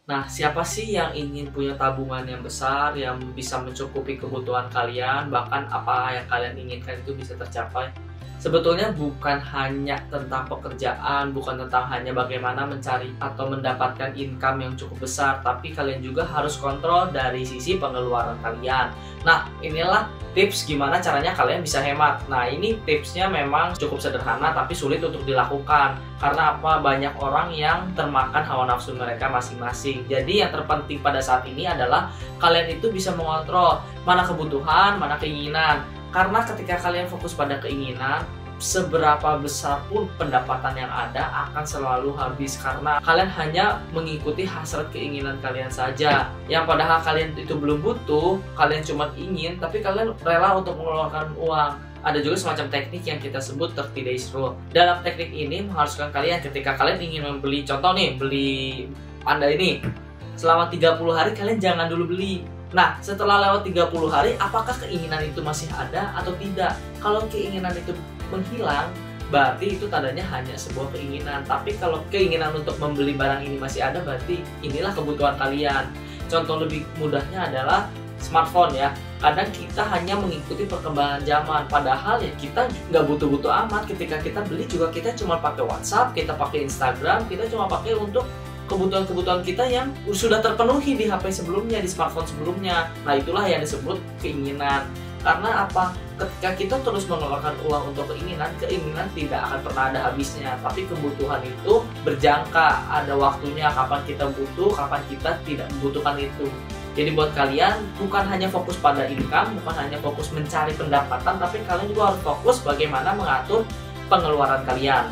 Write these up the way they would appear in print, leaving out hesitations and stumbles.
Nah, siapa sih yang ingin punya tabungan yang besar, yang bisa mencukupi kebutuhan kalian, bahkan apa yang kalian inginkan itu bisa tercapai? Sebetulnya bukan hanya tentang pekerjaan, bukan tentang hanya bagaimana mencari atau mendapatkan income yang cukup besar, tapi kalian juga harus kontrol dari sisi pengeluaran kalian. Nah, inilah tips gimana caranya kalian bisa hemat. Nah, ini tipsnya memang cukup sederhana tapi sulit untuk dilakukan. Karena apa? Banyak orang yang termakan hawa nafsu mereka masing-masing. Jadi yang terpenting pada saat ini adalah kalian itu bisa mengontrol mana kebutuhan, mana keinginan. Karena ketika kalian fokus pada keinginan, seberapa besar pun pendapatan yang ada akan selalu habis karena kalian hanya mengikuti hasrat keinginan kalian saja. Yang padahal kalian itu belum butuh, kalian cuma ingin, tapi kalian rela untuk mengeluarkan uang. Ada juga semacam teknik yang kita sebut 30 days rule. Dalam teknik ini mengharuskan kalian ketika kalian ingin membeli, contoh nih, beli panda ini, selama 30 hari kalian jangan dulu beli. Nah, setelah lewat 30 hari, apakah keinginan itu masih ada atau tidak? Kalau keinginan itu menghilang, berarti itu tandanya hanya sebuah keinginan. Tapi kalau keinginan untuk membeli barang ini masih ada, berarti inilah kebutuhan kalian. Contoh lebih mudahnya adalah smartphone ya. Kadang kita hanya mengikuti perkembangan zaman, padahal ya kita nggak butuh-butuh amat. Ketika kita beli juga kita cuma pakai WhatsApp, kita pakai Instagram, kita cuma pakai untuk kebutuhan-kebutuhan kita yang sudah terpenuhi di HP sebelumnya, di smartphone sebelumnya. Nah, itulah yang disebut keinginan. Karena apa? Ketika kita terus mengeluarkan uang untuk keinginan tidak akan pernah ada habisnya. Tapi kebutuhan itu berjangka, ada waktunya kapan kita butuh, kapan kita tidak membutuhkan itu. Jadi buat kalian, bukan hanya fokus pada income, bukan hanya fokus mencari pendapatan, tapi kalian juga harus fokus bagaimana mengatur pengeluaran kalian.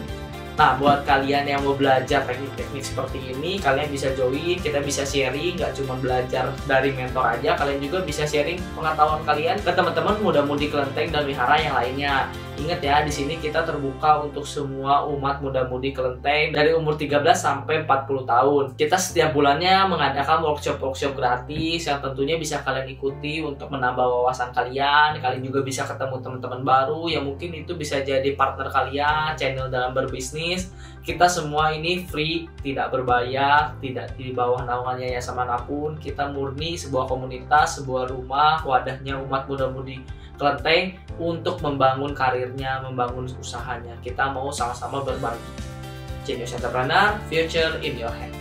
Nah, buat kalian yang mau belajar teknik-teknik seperti ini, kalian bisa join, kita bisa sharing, nggak cuma belajar dari mentor aja, kalian juga bisa sharing pengetahuan kalian ke teman-teman muda-mudi kelenteng dan wihara yang lainnya. Ingat ya, di sini kita terbuka untuk semua umat muda-mudi kelenteng dari umur 13 sampai 40 tahun. Kita setiap bulannya mengadakan workshop-workshop gratis yang tentunya bisa kalian ikuti untuk menambah wawasan kalian. Kalian juga bisa ketemu teman-teman baru yang mungkin itu bisa jadi partner kalian, channel dalam berbisnis. Kita semua ini free, tidak berbayar, tidak di bawah naungan yayasan manapun. Kita murni sebuah komunitas, sebuah rumah, wadahnya umat muda-mudi kelenteng untuk membangun karirnya, membangun usahanya. Kita mau sama-sama berbagi. Genius Entrepreneur, future in your hand.